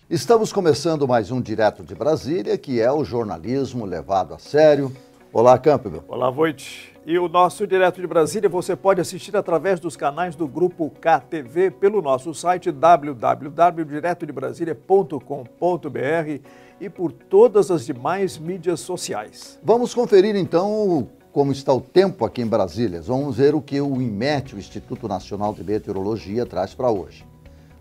Estamos começando mais um Direto de Brasília, que é o jornalismo levado a sério. Olá, Campbell. Olá, Voit. E o nosso Direto de Brasília você pode assistir através dos canais do Grupo KTV pelo nosso site www.diretodebrasilia.com.br e por todas as demais mídias sociais. Vamos conferir então como está o tempo aqui em Brasília. Vamos ver o que o IMET, o Instituto Nacional de Meteorologia, traz para hoje.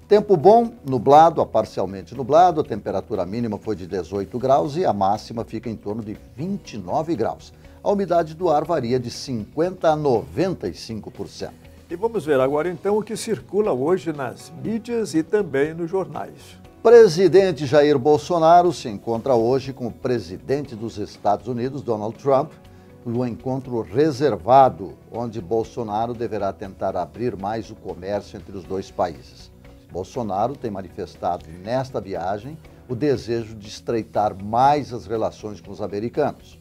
Tempo bom, nublado a parcialmente nublado, a temperatura mínima foi de 18 graus e a máxima fica em torno de 29 graus. A umidade do ar varia de 50% a 95%. E vamos ver agora então o que circula hoje nas mídias e também nos jornais. Presidente Jair Bolsonaro se encontra hoje com o presidente dos Estados Unidos, Donald Trump, no encontro reservado, onde Bolsonaro deverá tentar abrir mais o comércio entre os dois países. Bolsonaro tem manifestado nesta viagem o desejo de estreitar mais as relações com os americanos.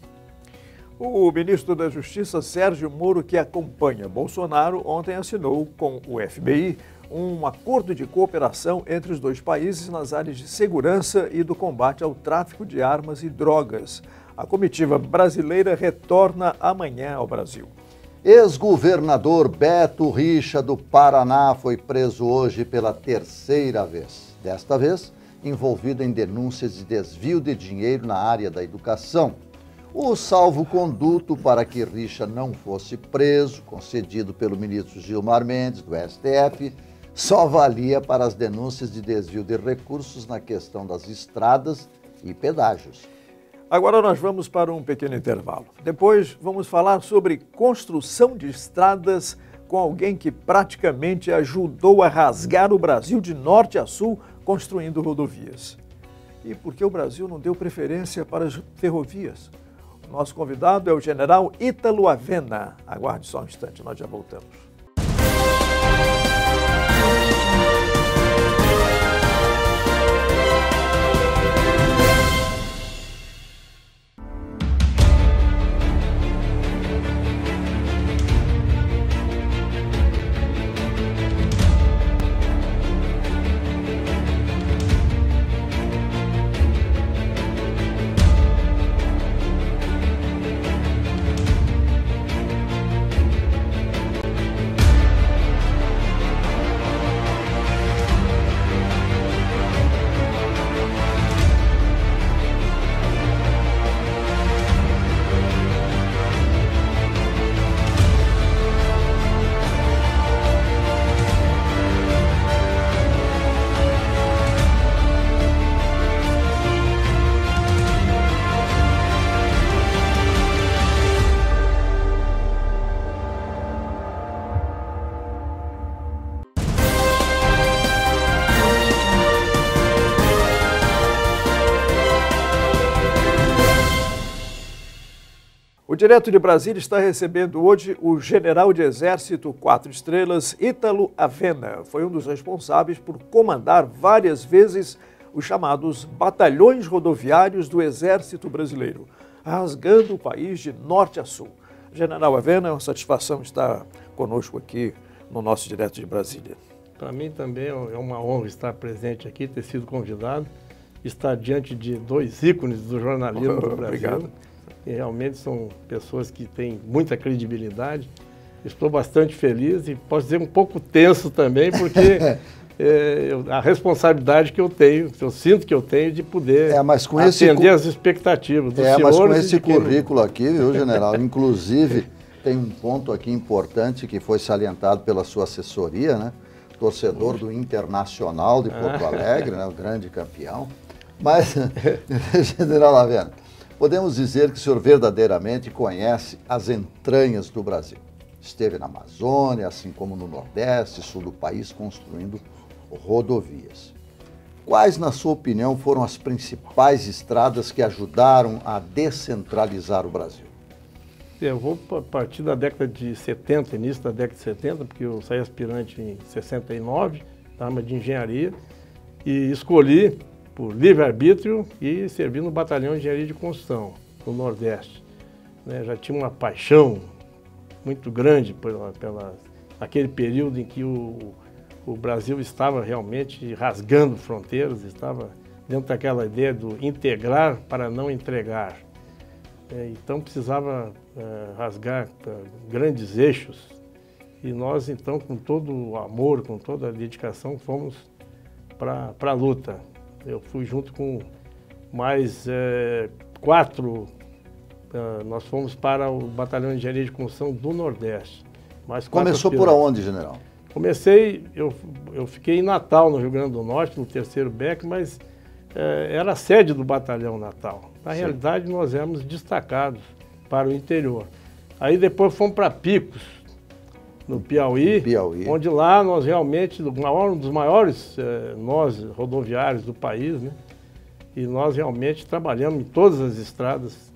O ministro da Justiça, Sérgio Moro, que acompanha Bolsonaro, ontem assinou com o FBI um acordo de cooperação entre os dois países nas áreas de segurança e do combate ao tráfico de armas e drogas. A comitiva brasileira retorna amanhã ao Brasil. Ex-governador Beto Richa, do Paraná, foi preso hoje pela terceira vez. Desta vez, envolvido em denúncias de desvio de dinheiro na área da educação. O salvo-conduto para que Richa não fosse preso, concedido pelo ministro Gilmar Mendes, do STF, só valia para as denúncias de desvio de recursos na questão das estradas e pedágios. Agora nós vamos para um pequeno intervalo. Depois vamos falar sobre construção de estradas com alguém que praticamente ajudou a rasgar o Brasil de norte a sul construindo rodovias. E por que o Brasil não deu preferência para as ferrovias? O nosso convidado é o general Ítalo Avena. Aguarde só um instante, nós já voltamos. O Direto de Brasília está recebendo hoje o general de Exército 4 estrelas, Ítalo Avena. Foi um dos responsáveis por comandar várias vezes os chamados batalhões rodoviários do Exército Brasileiro, rasgando o país de norte a sul. General Avena, é uma satisfação estar conosco aqui no nosso Direto de Brasília. Para mim também é uma honra estar presente aqui, ter sido convidado, estar diante de dois ícones do jornalismo do Brasil. Obrigado. E realmente são pessoas que têm muita credibilidade. Estou bastante feliz e posso dizer um pouco tenso também, porque a responsabilidade que eu tenho, que eu sinto que eu tenho de poder atender as expectativas dos senhores. Mas com esse currículo aqui, viu, general? Inclusive, tem um ponto aqui importante que foi salientado pela sua assessoria, né? Torcedor do Internacional de Porto Alegre, né? O grande campeão. Mas, general Avena, podemos dizer que o senhor verdadeiramente conhece as entranhas do Brasil. Esteve na Amazônia, assim como no Nordeste e Sul do país, construindo rodovias. Quais, na sua opinião, foram as principais estradas que ajudaram a descentralizar o Brasil? Eu vou partir da década de 70, início da década de 70, porque eu saí aspirante em 69, na arma de engenharia, e escolhi por livre-arbítrio e servi no Batalhão de Engenharia de Construção, no Nordeste. Já tinha uma paixão muito grande pela aquele período em que o Brasil estava realmente rasgando fronteiras, estava dentro daquela ideia do integrar para não entregar. Então precisava rasgar grandes eixos e nós então com todo o amor, com toda a dedicação fomos para a luta. Eu fui junto com mais 4, nós fomos para o Batalhão de Engenharia de Construção do Nordeste. Começou por onde, general? Comecei, eu fiquei em Natal, no Rio Grande do Norte, no 3º BEC, mas era a sede do Batalhão Natal. Na realidade, nós éramos destacados para o interior. Aí depois fomos para Picos, no Piauí, onde lá nós realmente, um dos maiores nós rodoviários do país, né? E nós realmente trabalhamos em todas as estradas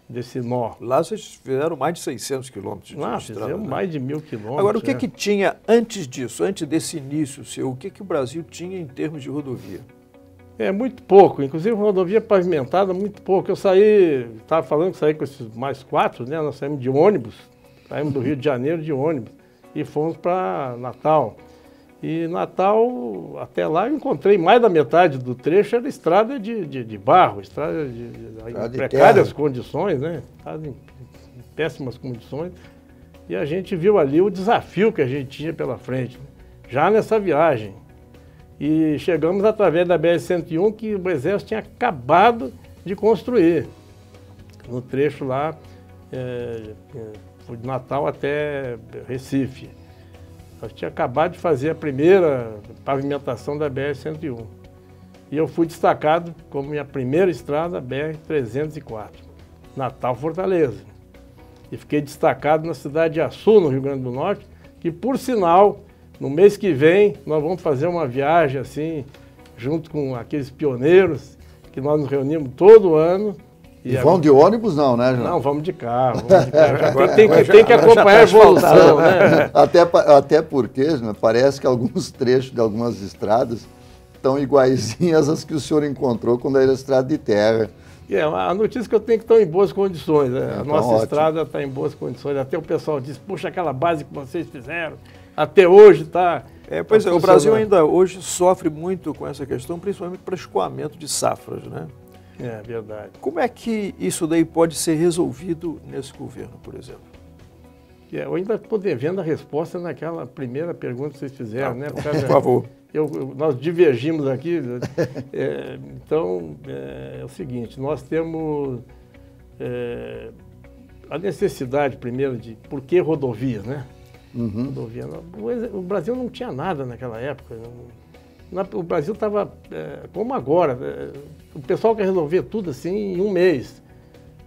desse nó. Lá vocês fizeram mais de 600 quilômetros de estrada. Fizemos, né? Mais de 1000 quilômetros. Agora, o que tinha antes disso, antes desse início seu, o que o Brasil tinha em termos de rodovia? Muito pouco, inclusive rodovia pavimentada, muito pouco. Eu estava falando que saí com esses mais 4, né? Nós saímos de ônibus, saímos do Rio de Janeiro de ônibus e fomos para Natal. E Natal, até lá, eu encontrei mais da metade do trecho, era estrada de barro, estrada em precárias condições, né? Estrada em péssimas condições. E a gente viu ali o desafio que a gente tinha pela frente, né? Já nessa viagem. E chegamos através da BR-101, que o Exército tinha acabado de construir, no trecho lá, de Natal até Recife. Nós tínhamos acabado de fazer a primeira pavimentação da BR-101. E eu fui destacado como minha primeira estrada, a BR-304, Natal-Fortaleza. E fiquei destacado na cidade de Açu, no Rio Grande do Norte, que, por sinal, no mês que vem, nós vamos fazer uma viagem assim, junto com aqueles pioneiros, que nós nos reunimos todo ano. E vão de ônibus não, né, João? Não, vamos de carro. Agora tem que acompanhar a evolução, né? Até porque, parece que alguns trechos de algumas estradas estão iguaizinhas às que o senhor encontrou quando era estrada de terra. A notícia que eu tenho é que estão em boas condições, né? A nossa ótimo. Estrada está em boas condições. Até o pessoal diz, puxa, aquela base que vocês fizeram, até hoje está... Pois é, o Brasil ainda hoje sofre muito com essa questão, principalmente para escoamento de safras, né? É verdade. Como é que isso daí pode ser resolvido nesse governo, por exemplo? Eu ainda estou devendo a resposta naquela primeira pergunta que vocês fizeram, né? Por favor. Nós divergimos aqui. Então, é o seguinte, nós temos a necessidade, primeiro, de por que rodovias, né? Uhum. Rodovia. O Brasil não tinha nada naquela época. O Brasil estava como agora. O pessoal quer resolver tudo assim em um mês.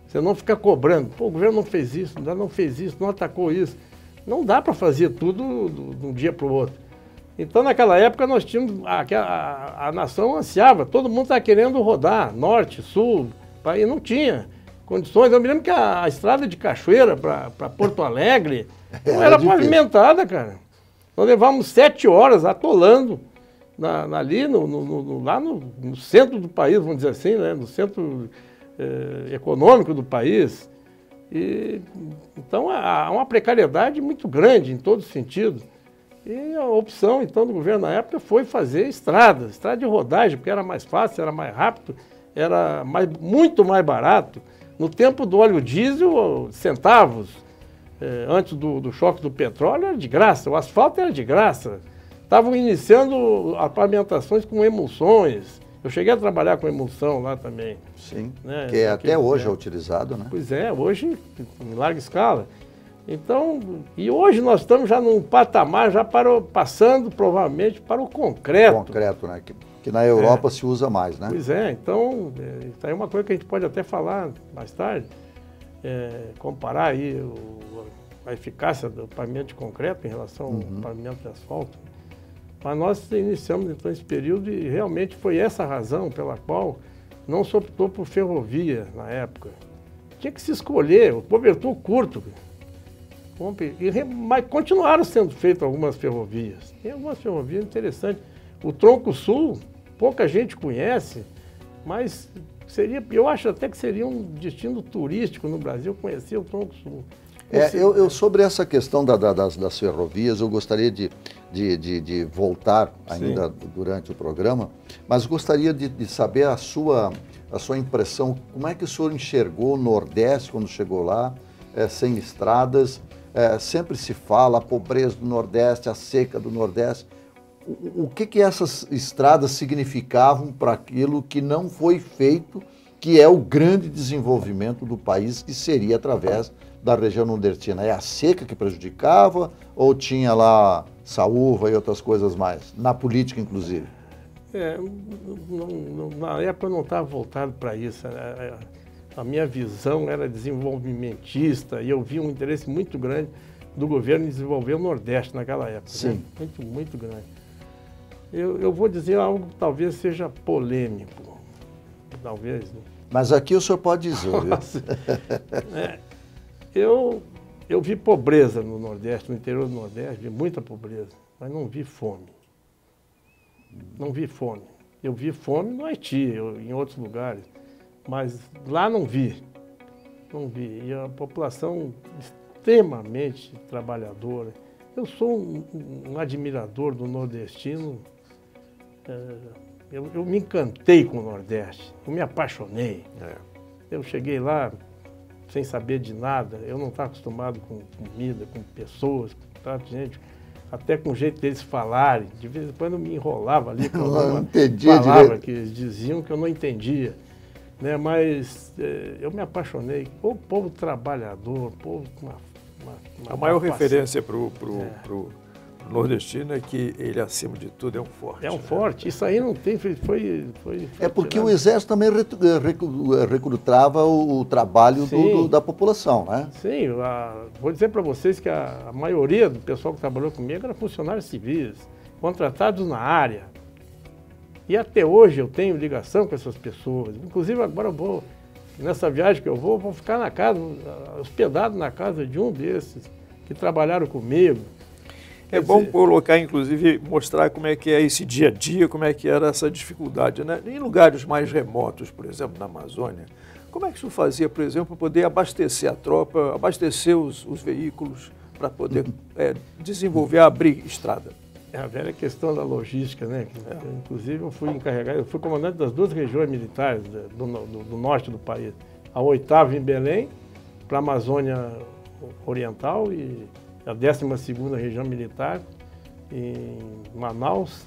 Você não fica cobrando. Pô, o governo não fez isso, não fez isso, não atacou isso. Não dá para fazer tudo de um dia para o outro. Então, naquela época, nós tínhamos... A nação ansiava. Todo mundo estava querendo rodar, norte, sul, e não tinha condições. Eu me lembro que a estrada de Cachoeira para Porto Alegre não era pavimentada, cara. Nós levávamos 7 horas atolando ali lá no centro do país, vamos dizer assim, né? No centro econômico do país. Então, há uma precariedade muito grande em todo sentido. E a opção, então, do governo na época foi fazer estrada de rodagem, porque era mais fácil, era mais rápido, era muito mais barato. No tempo do óleo diesel, centavos, antes do choque do petróleo, era de graça, o asfalto era de graça. Estavam iniciando as pavimentações com emulsões. Eu cheguei a trabalhar com emulsão lá também. Sim, né? Que até hoje é utilizado, né? Pois é, hoje em larga escala. Então, e hoje nós estamos já num patamar, já passando provavelmente para o concreto. Concreto, né? Que na Europa se usa mais, né? Pois é, então, isso aí é uma coisa que a gente pode até falar mais tarde, comparar aí a eficácia do pavimento de concreto em relação ao pavimento de asfalto. Mas nós iniciamos então esse período e realmente foi essa a razão pela qual não se optou por ferrovia na época. Tinha que se escolher, o cobertor curto. Mas continuaram sendo feitas algumas ferrovias. Tem algumas ferrovias interessantes. O Tronco Sul, pouca gente conhece, mas eu acho até que seria um destino turístico no Brasil conhecer o Tronco Sul. Sobre essa questão das ferrovias, eu gostaria de de voltar ainda durante o programa, mas gostaria de saber a sua impressão, como é que o senhor enxergou o Nordeste quando chegou lá, sem estradas, sempre se fala a pobreza do Nordeste, a seca do Nordeste. O que essas estradas significavam para aquilo que não foi feito, que é o grande desenvolvimento do país, que seria através da região nordestina? É a seca que prejudicava ou tinha lá saúva e outras coisas mais, na política inclusive? Na época eu não estava voltado para isso. A minha visão era desenvolvimentista e eu vi um interesse muito grande do governo em desenvolver o Nordeste naquela época. Sim. Né? Muito, muito grande. Eu vou dizer algo que talvez seja polêmico. Talvez. Né? Mas aqui o senhor pode dizer. Eu vi pobreza no Nordeste, no interior do Nordeste, vi muita pobreza, mas não vi fome. Não vi fome. Eu vi fome no Haiti, em outros lugares, mas lá não vi. Não vi. E a população extremamente trabalhadora. Eu sou um admirador do nordestino. Eu me encantei com o Nordeste, eu me apaixonei. Eu cheguei lá sem saber de nada, eu não estava acostumado com comida, com pessoas, com trato de gente, até com o jeito deles falarem. De vez em quando eu me enrolava ali com uma palavra que eles diziam que eu não entendia. Né? Mas eu me apaixonei. O povo trabalhador, o povo com uma a maior referência para o nordestino é que ele, acima de tudo, é um forte. É um forte. Isso aí não tem... Foi porque tirado. o Exército também recrutava o trabalho da população, né? Sim. Vou dizer para vocês que a maioria do pessoal que trabalhou comigo era funcionários civis, contratados na área. E até hoje eu tenho ligação com essas pessoas. Inclusive, agora eu vou... Nessa viagem que eu vou ficar na casa, hospedado na casa de um desses que trabalharam comigo. É bom colocar, inclusive, mostrar como é que é esse dia a dia, como é que era essa dificuldade, né? Em lugares mais remotos, por exemplo, na Amazônia, como é que isso fazia, por exemplo, para poder abastecer a tropa, abastecer os veículos, para poder desenvolver, abrir estrada? É a velha questão da logística, né? Inclusive, eu fui encarregado, eu fui comandante das duas regiões militares do norte do país. A 8ª em Belém, para a Amazônia Oriental, e a 12ª região militar em Manaus,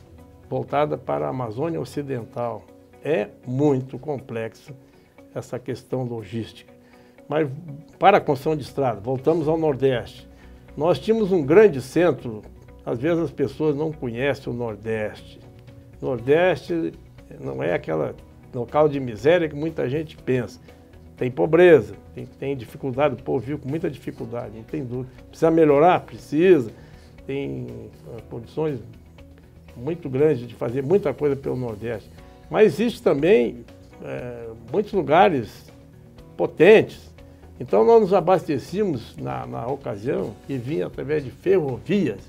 voltada para a Amazônia Ocidental. É muito complexo essa questão logística. Mas para a construção de estrada, voltamos ao Nordeste. Nós tínhamos um grande centro. Às vezes as pessoas não conhecem o Nordeste. Nordeste não é aquele local de miséria que muita gente pensa. Tem pobreza, tem dificuldade, o povo viu com muita dificuldade, não tem dúvida. Precisa melhorar? Precisa. Tem condições muito grandes de fazer muita coisa pelo Nordeste. Mas existe também muitos lugares potentes. Então nós nos abastecíamos na ocasião e vinha através de ferrovias,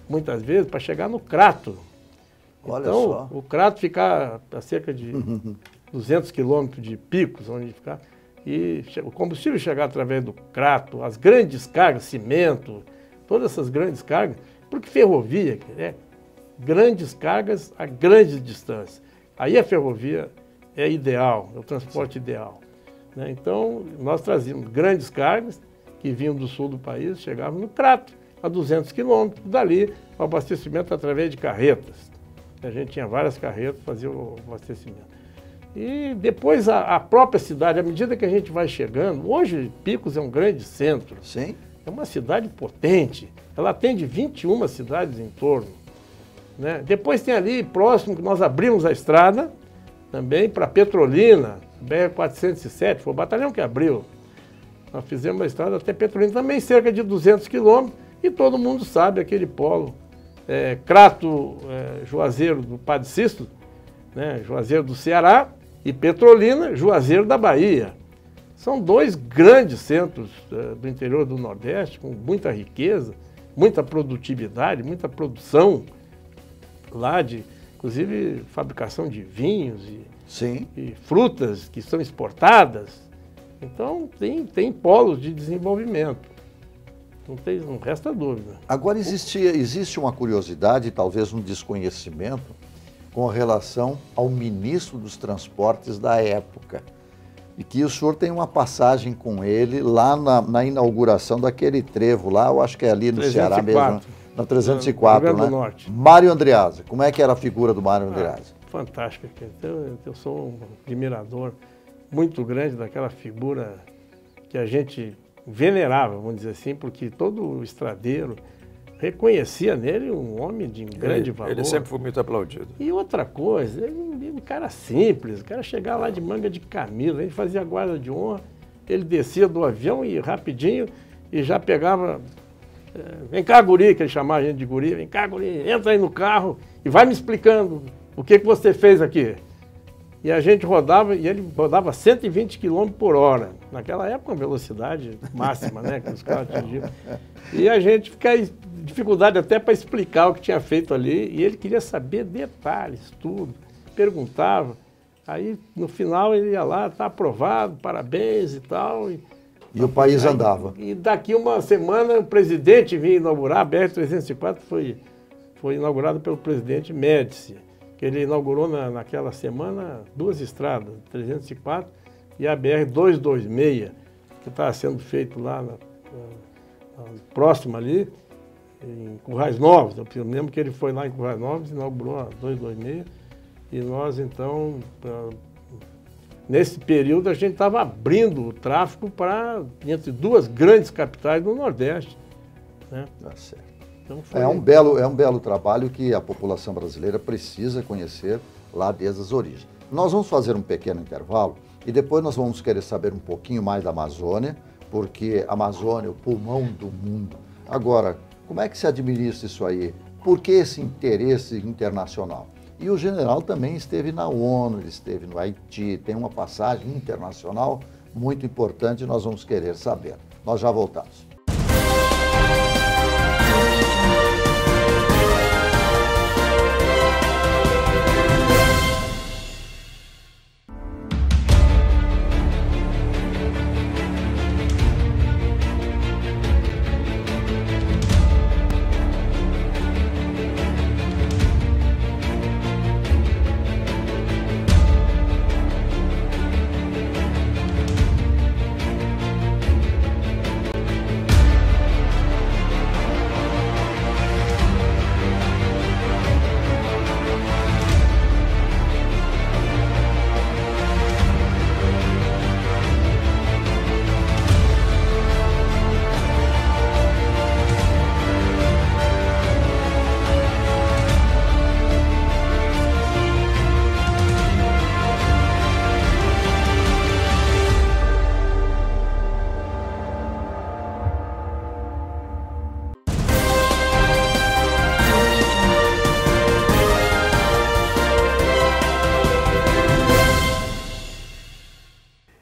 muitas vezes, para chegar no Crato. Olha então, só. O Crato fica a cerca de 200 quilômetros de Picos, onde ficar, e o combustível chegar através do Crato, as grandes cargas, cimento, todas essas grandes cargas, porque ferrovia, né? Grandes cargas a grandes distâncias. Aí a ferrovia é ideal, é o transporte ideal. Né? Então, nós trazíamos grandes cargas que vinham do sul do país, chegavam no Crato, a 200 quilômetros, dali o abastecimento através de carretas. A gente tinha várias carretas para fazer o abastecimento. E depois a própria cidade, à medida que a gente vai chegando, hoje Picos é um grande centro. Sim. É uma cidade potente, ela atende 21 cidades em torno. Né? Depois tem ali próximo que nós abrimos a estrada também para Petrolina, BR-407, foi o batalhão que abriu. Nós fizemos a estrada até Petrolina, também cerca de 200 quilômetros, e todo mundo sabe aquele polo. Crato, Juazeiro do Padre Cícero, né? Juazeiro do Ceará, e Petrolina, Juazeiro da Bahia. São dois grandes centros do interior do Nordeste, com muita riqueza, muita produtividade, muita produção lá, inclusive fabricação de vinhos e frutas que são exportadas. Então, tem polos de desenvolvimento. Não resta dúvida. Agora, existe uma curiosidade, talvez um desconhecimento, com relação ao ministro dos Transportes da época. E que o senhor tem uma passagem com ele lá na inauguração daquele trevo lá, eu acho que é ali no 304. Ceará mesmo, na 304, no né? do Norte. Mário Andreasa, como é que era a figura do Mário Andreasa? Fantástica. Eu sou um admirador muito grande daquela figura que a gente venerava, vamos dizer assim, porque todo estradeiro reconhecia nele um homem de grande valor. Ele sempre foi muito aplaudido. E outra coisa, ele um cara simples, o cara chegava lá de manga de camisa, a gente fazia guarda de honra, ele descia do avião e rapidinho e já pegava, vem cá guri, que ele chamava a gente de guri, vem cá guri, entra aí no carro e vai me explicando o que você fez aqui. E a gente rodava, e ele rodava 120 km por hora. Naquela época, uma velocidade máxima, né, que os carros atingiam. E a gente ficava em dificuldade até para explicar o que tinha feito ali. E ele queria saber detalhes, tudo. Perguntava. Aí, no final, ele ia lá, tá aprovado, parabéns e tal. E o país andava. E daqui uma semana, o presidente vinha inaugurar, a BR-304 foi inaugurada pelo presidente Médici, que ele inaugurou naquela semana 2 estradas, 304 e a BR-226, que estava sendo feito lá próximo ali, em Currais Novos. Eu lembro que ele foi lá em Currais Novos, inaugurou a 226, e nós então, nesse período, a gente estava abrindo o tráfego entre 2 grandes capitais do Nordeste. Né? Tá certo. Então É um belo trabalho que a população brasileira precisa conhecer lá desde as origens. Nós vamos fazer um pequeno intervalo e depois nós vamos querer saber um pouquinho mais da Amazônia, porque a Amazônia é o pulmão do mundo. Agora, como é que se administra isso aí? Por que esse interesse internacional? E o general também esteve na ONU, ele esteve no Haiti, tem uma passagem internacional muito importante e nós vamos querer saber. Nós já voltamos.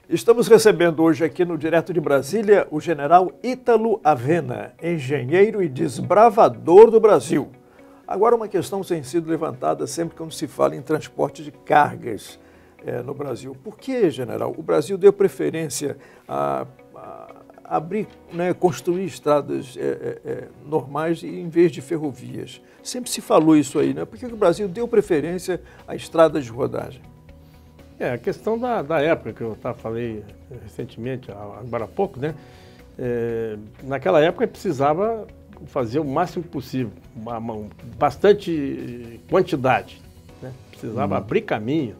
Estamos recebendo hoje aqui no Direto de Brasília o general Ítalo Avena, engenheiro e desbravador do Brasil. Agora, uma questão tem sido levantada sempre quando se fala em transporte de cargas no Brasil. Por que, general, o Brasil deu preferência a abrir, né, construir estradas normais em vez de ferrovias? Sempre se falou isso aí, né? Por que o Brasil deu preferência a estradas de rodagem? A questão da época que eu falei recentemente, agora há pouco, né? Naquela época precisava fazer o máximo possível, bastante quantidade, né? Precisava abrir caminho.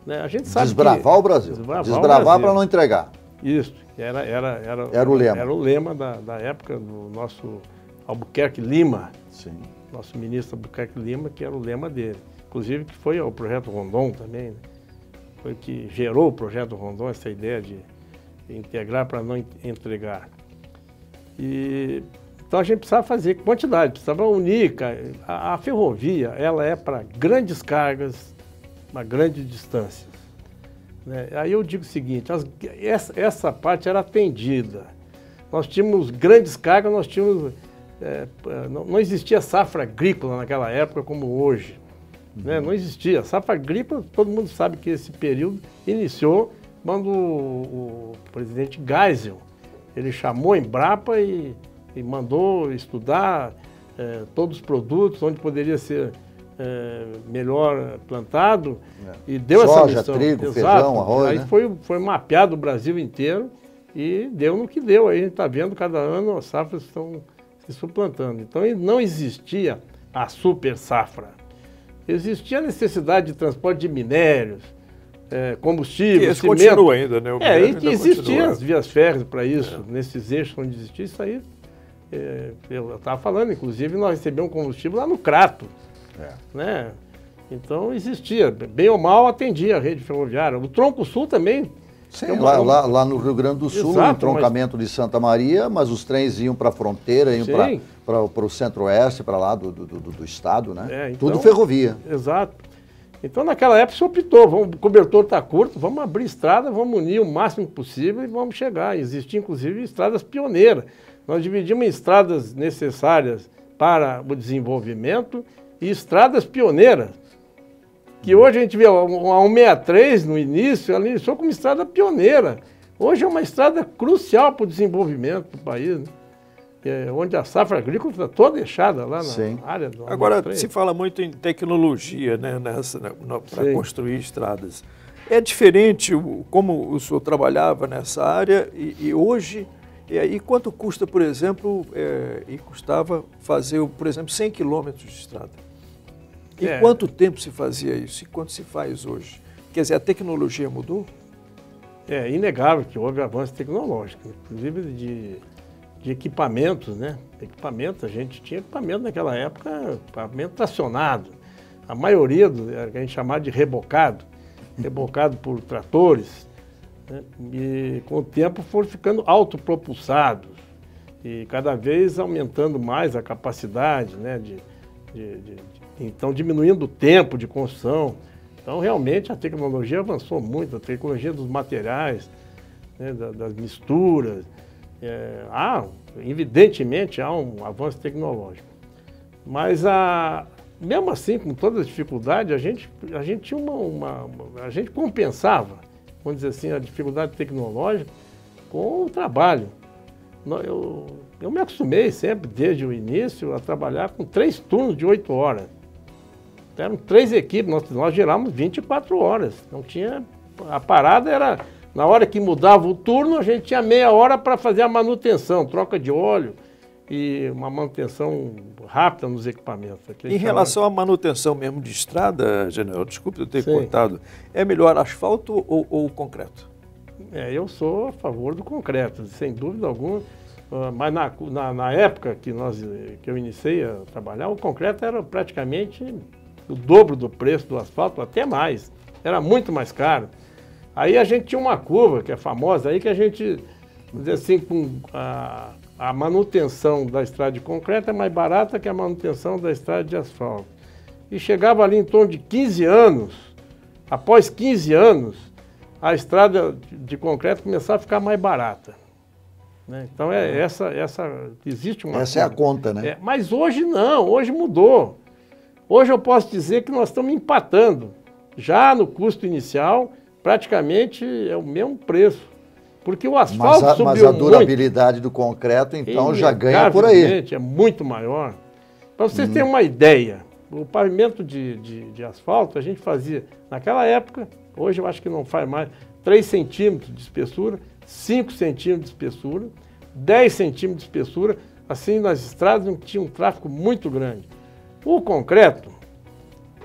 Né? A gente sabe desbravar o Brasil. Desbravar para não entregar. Isso, era o lema. Era o lema da época do nosso Albuquerque Lima. Sim. Nosso ministro Albuquerque Lima, que era o lema dele. Inclusive que foi o projeto Rondon também, né? Foi que gerou o projeto Rondon, essa ideia de integrar para não entregar. Então a gente precisava fazer quantidade, precisava unir. A ferrovia, ela é para grandes cargas, uma grande distância. Né? Aí eu digo o seguinte, essa parte era atendida. Nós tínhamos grandes cargas, nós tínhamos... não existia safra agrícola naquela época como hoje. Né? Não existia. Safra agrícola, todo mundo sabe que esse período iniciou quando o presidente Geisel, ele chamou a Embrapa e e mandou estudar todos os produtos, onde poderia ser melhor plantado, e deu essa missão. Soja, trigo, feijão, arroz, aí, né? Foi mapeado o Brasil inteiro e deu no que deu. Aí a gente está vendo cada ano as safras estão se suplantando. Então não existia a super safra. Existia a necessidade de transporte de minérios, combustível, cimento. Continua ainda, né? E que existiam as vias férreas para isso, nesses eixos onde existia isso aí. Eu estava falando, inclusive, nós recebemos combustível lá no Crato. Né? Então existia, bem ou mal atendia a rede ferroviária. O Tronco Sul também. Sim, lá no Rio Grande do Sul, exato, o entroncamento de Santa Maria, mas os trens iam para a fronteira, iam para o centro-oeste, para lá do estado, né? Então, tudo ferrovia. Exato. Então naquela época se optou, o cobertor está curto, vamos abrir estrada, vamos unir o máximo possível e vamos chegar. Existiam inclusive estradas pioneiras. Nós dividimos em estradas necessárias para o desenvolvimento e estradas pioneiras. Que hoje a gente vê a 163 no início, ela iniciou como estrada pioneira. Hoje é uma estrada crucial para o desenvolvimento do país, né? Onde a safra agrícola está toda deixada lá na área do... Agora, se fala muito em tecnologia, né, para construir estradas. É diferente como o senhor trabalhava nessa área e hoje... E quanto custa, por exemplo, custava fazer, por exemplo, 100 quilômetros de estrada? E quanto tempo se fazia isso? E quanto se faz hoje? Quer dizer, a tecnologia mudou? É inegável que houve avanço tecnológico, inclusive de equipamentos, né? A gente tinha equipamento naquela época, equipamento tracionado. A maioria era o que a gente chamava de rebocado por tratores. Né? E com o tempo foram ficando autopropulsados e cada vez aumentando mais a capacidade, né? Então diminuindo o tempo de construção. Então realmente a tecnologia avançou muito, a tecnologia dos materiais, né? das misturas. Evidentemente há um avanço tecnológico. Mas mesmo assim, com todas as dificuldades, a gente tinha a gente compensava, vamos dizer assim, a dificuldade tecnológica com o trabalho. Eu me acostumei sempre, desde o início, a trabalhar com 3 turnos de 8 horas. Eram 3 equipes, nós girávamos 24 horas. Não tinha, a parada era, na hora que mudava o turno, a gente tinha meia hora para fazer a manutenção, troca de óleo e uma manutenção rápida nos equipamentos. Em relação à manutenção mesmo de estrada, general, desculpe eu ter cortado, é melhor asfalto ou concreto? Eu sou a favor do concreto, sem dúvida alguma, mas na época que eu iniciei a trabalhar, o concreto era praticamente o dobro do preço do asfalto, até mais, era muito mais caro. Aí a gente tinha uma curva, que é famosa, aí que a gente, vamos dizer assim, com a manutenção da estrada de concreto é mais barata que a manutenção da estrada de asfalto. E chegava ali em torno de 15 anos, após 15 anos, a estrada de concreto começava a ficar mais barata. Né? Então existe uma... Essa é a conta, né? Mas hoje não, hoje mudou. Hoje eu posso dizer que nós estamos empatando. Já no custo inicial, praticamente é o mesmo preço. Porque o asfalto subiu muito. Mas a durabilidade do concreto, então, já ganha por aí. É muito maior. Para vocês terem uma ideia, o pavimento de asfalto a gente fazia, naquela época, hoje eu acho que não faz mais, 3 centímetros de espessura, 5 centímetros de espessura, 10 centímetros de espessura, assim nas estradas tinha um tráfego muito grande. O concreto,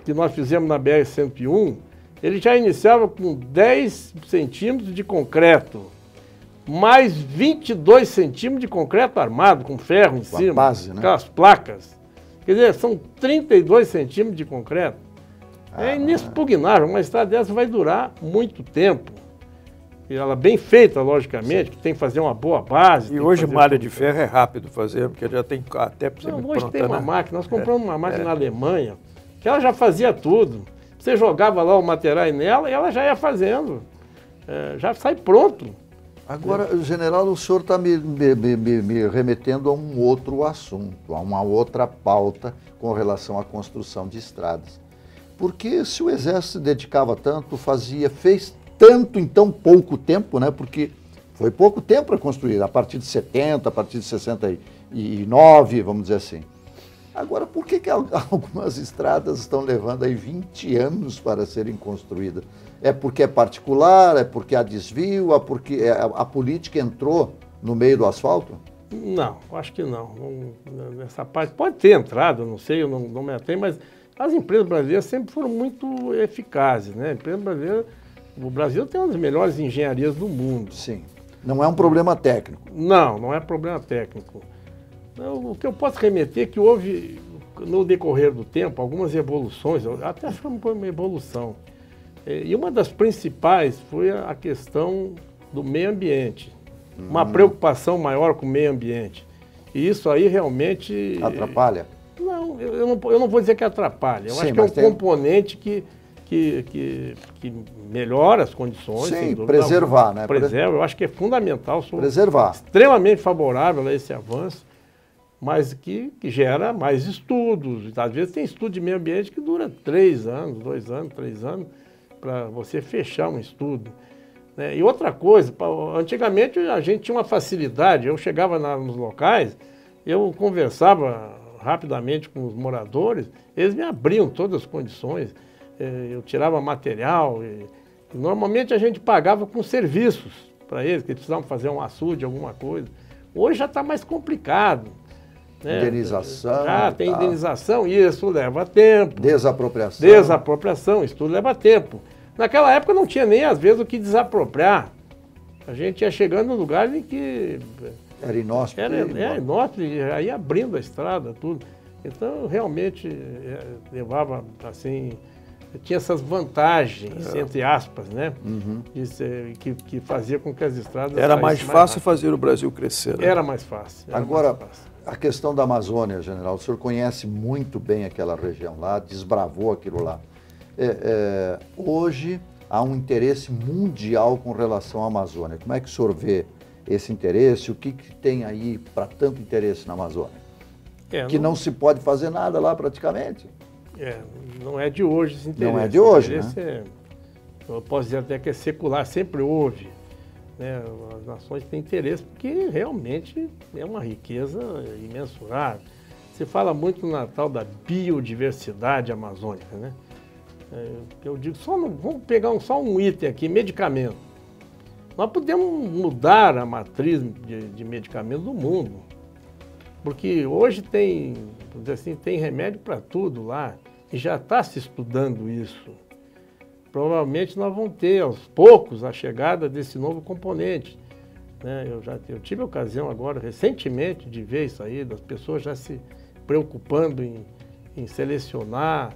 que nós fizemos na BR-101, ele já iniciava com 10 centímetros de concreto, mais 22 centímetros de concreto armado, com ferro em cima, base, né? Aquelas placas. Quer dizer, são 32 centímetros de concreto. É inexpugnável, uma estrada dessa vai durar muito tempo. E ela bem feita, logicamente, que tem que fazer uma boa base. E hoje malha de ferro é rápido fazer, porque já tem até para você me hoje tem uma máquina, nós compramos uma máquina na Alemanha, que ela já fazia tudo. Você jogava lá o material nela e ela já ia fazendo. Já sai pronto. Agora, general, o senhor está me remetendo a um outro assunto, a uma outra pauta com relação à construção de estradas. Porque se o Exército se dedicava tanto, fez tanto em tão pouco tempo, né? Porque foi pouco tempo para construir, a partir de 70, a partir de 69, vamos dizer assim. Agora, por que algumas estradas estão levando aí 20 anos para serem construídas? É porque é particular, é porque há desvio, é porque a política entrou no meio do asfalto? Não, acho que não. Nessa parte pode ter entrado, não sei, eu não me atendo, mas as empresas brasileiras sempre foram muito eficazes, né? O Brasil tem uma das melhores engenharias do mundo. Sim. Não é um problema técnico. Não é problema técnico. O que eu posso remeter é que houve, no decorrer do tempo, algumas evoluções, até foi uma evolução. E uma das principais foi a questão do meio ambiente. Uma preocupação maior com o meio ambiente. E isso aí realmente... Atrapalha? Não, eu não vou dizer que atrapalha. Eu acho que é um componente que melhora as condições. Sim, preservar, né? Preserva, eu acho que é fundamental. Sou preservar. Extremamente favorável a esse avanço, mas que gera mais estudos. Às vezes tem estudo de meio ambiente que dura 3 anos, 2 anos, 3 anos, para você fechar um estudo. E outra coisa, antigamente a gente tinha uma facilidade, eu chegava nos locais, eu conversava rapidamente com os moradores, eles me abriam todas as condições, eu tirava material, e normalmente a gente pagava com serviços para eles, que eles precisavam fazer um açude, alguma coisa. Hoje já está mais complicado. Indenização. Já tem indenização, e isso leva tempo. Desapropriação. Desapropriação, isso tudo leva tempo. Naquela época não tinha nem, às vezes, o que desapropriar. A gente ia chegando num lugar em que... Era inóspito. Era inóspito, e aí abrindo a estrada, tudo. Então, realmente, levava, assim... Tinha essas vantagens, entre aspas, né? Que fazia com que as estradas... Era mais fácil fazer o Brasil crescer. Né? Era mais fácil. Agora, a questão da Amazônia, general, o senhor conhece muito bem aquela região lá, desbravou aquilo lá. Hoje há um interesse mundial com relação à Amazônia. Como é que o senhor vê esse interesse? O que tem aí para tanto interesse na Amazônia? Que não se pode fazer nada lá praticamente. Não é de hoje esse interesse. Não é de hoje, né? Eu posso dizer até que é secular, sempre houve. Né? As nações têm interesse porque realmente é uma riqueza imensurável. Se fala muito na tal da biodiversidade amazônica, né? Eu digo, vamos pegar só um item aqui, medicamento. Nós podemos mudar a matriz de medicamento do mundo, porque hoje tem, vamos dizer assim, tem remédio para tudo lá, e já está se estudando isso. Provavelmente nós vamos ter, aos poucos, a chegada desse novo componente. Né? Eu tive a ocasião agora, recentemente, de ver isso aí, das pessoas já se preocupando em selecionar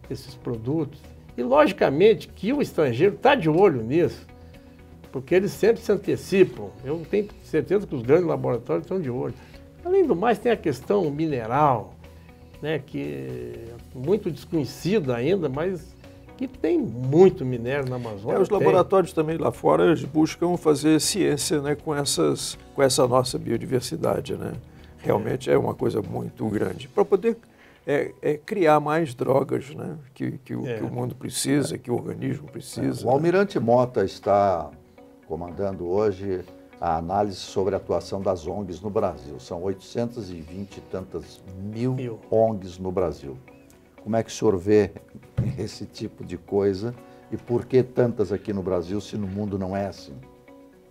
esses produtos. E, logicamente, que o estrangeiro está de olho nisso, porque eles sempre se antecipam. Eu tenho certeza que os grandes laboratórios estão de olho. Além do mais, tem a questão mineral, né, que é muito desconhecida ainda, mas que tem muito minério na Amazônia. Os laboratórios também lá fora eles buscam fazer ciência, né, com essa nossa biodiversidade. Né? Realmente é uma coisa muito grande. Para poder criar mais drogas, né, que o mundo precisa, que o organismo precisa. O Almirante Mota está comandando hoje a análise sobre a atuação das ONGs no Brasil. São 820 e tantas mil ONGs no Brasil. Como é que o senhor vê esse tipo de coisa e por que tantas aqui no Brasil, se no mundo não é assim?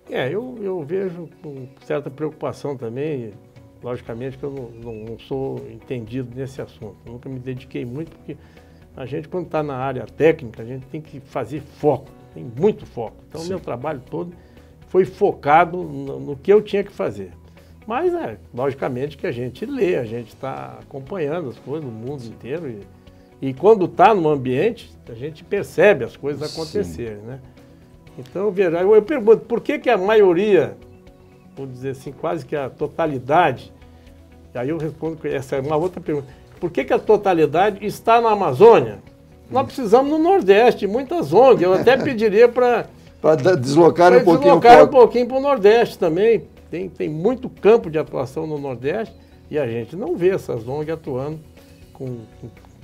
Eu vejo com certa preocupação também, logicamente que eu não sou entendido nesse assunto. Eu nunca me dediquei muito, porque a gente, quando está na área técnica, a gente tem que fazer foco, tem muito foco. Então, o meu trabalho todo foi focado no que eu tinha que fazer. Mas, logicamente, que a gente lê, a gente está acompanhando as coisas no mundo inteiro e quando está no ambiente, a gente percebe as coisas acontecerem, né? Então, eu pergunto, por que a maioria, vou dizer assim, quase que a totalidade, e aí eu respondo que essa é uma outra pergunta, por que a totalidade está na Amazônia? Nós precisamos no Nordeste, muitas ONGs, eu até pediria para deslocar um pouquinho para o Nordeste também. Tem muito campo de atuação no Nordeste e a gente não vê essas ONGs atuando com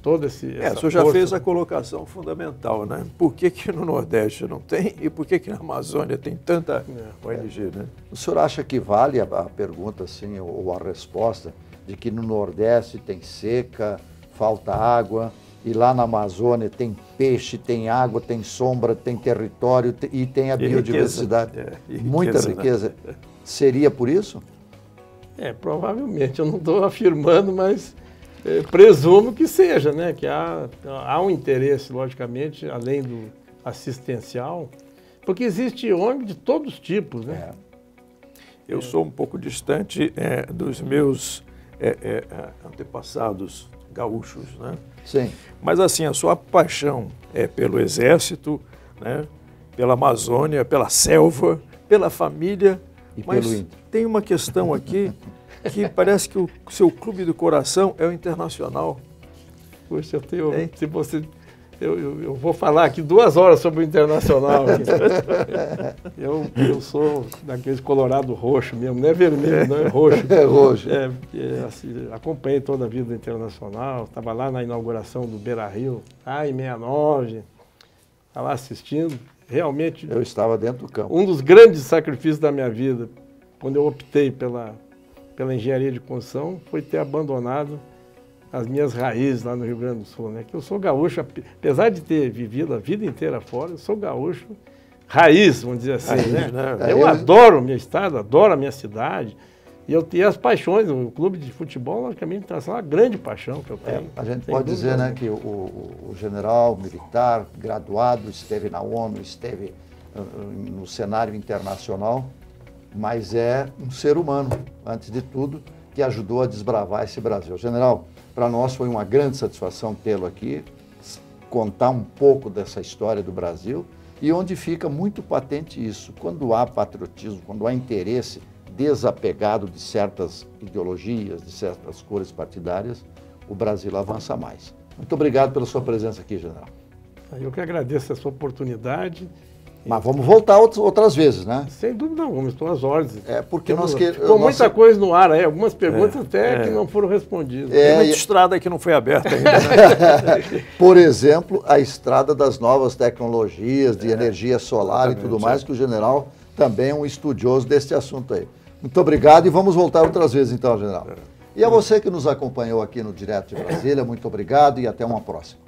todo essa o senhor já fez a colocação fundamental, né? Por que que no Nordeste não tem e por que que na Amazônia tem tanta ONG, né? O senhor acha que vale a pergunta, assim, ou a resposta, de que no Nordeste tem seca, falta água, e lá na Amazônia tem peixe, tem água, tem sombra, tem território e tem a biodiversidade? Muita riqueza. Seria por isso? Provavelmente. Eu não estou afirmando, mas presumo que seja, né? Que há um interesse, logicamente, além do assistencial, porque existe ONG de todos os tipos, né? Eu sou um pouco distante dos meus antepassados gaúchos, né? Sim. Mas assim, a sua paixão é pelo Exército, né? Pela Amazônia, pela selva, pela família. E mas pelo Inter. Tem uma questão aqui que parece que o seu clube do coração é o Internacional. Poxa, eu vou falar aqui 2 horas sobre o Internacional. Eu sou daqueles colorado roxo mesmo, não é vermelho, não é roxo. É roxo. Assim, acompanhei toda a vida internacional, estava lá na inauguração do Beira-Rio, em 69, estava lá assistindo. Realmente, eu estava dentro do campo. Um dos grandes sacrifícios da minha vida, quando eu optei pela engenharia de construção, foi ter abandonado as minhas raízes lá no Rio Grande do Sul, né? Que eu sou gaúcho, apesar de ter vivido a vida inteira fora, eu sou gaúcho raiz, vamos dizer assim, né? Eu adoro o meu estado, adoro a minha cidade, e eu tenho as paixões. O clube de futebol, logicamente, é uma grande paixão que eu tenho. A gente pode dizer, né, que o general militar, graduado, esteve na ONU, esteve no cenário internacional, mas é um ser humano, antes de tudo, que ajudou a desbravar esse Brasil. General, para nós foi uma grande satisfação tê-lo aqui, contar um pouco dessa história do Brasil e onde fica muito patente isso. Quando há patriotismo, quando há interesse desapegado de certas ideologias, de certas cores partidárias, o Brasil avança mais. Muito obrigado pela sua presença aqui, general. Eu que agradeço a sua oportunidade. Mas vamos voltar outras vezes, né? Sem dúvida alguma, estou às ordens. Porque ficou muita coisa no ar aí, algumas perguntas que não foram respondidas. Tem muita estrada que não foi aberta ainda, né? Por exemplo, a estrada das novas tecnologias, de energia solar e tudo mais, que o general também é um estudioso desse assunto aí. Muito obrigado e vamos voltar outras vezes então, general. E a você que nos acompanhou aqui no Direto de Brasília, muito obrigado e até uma próxima.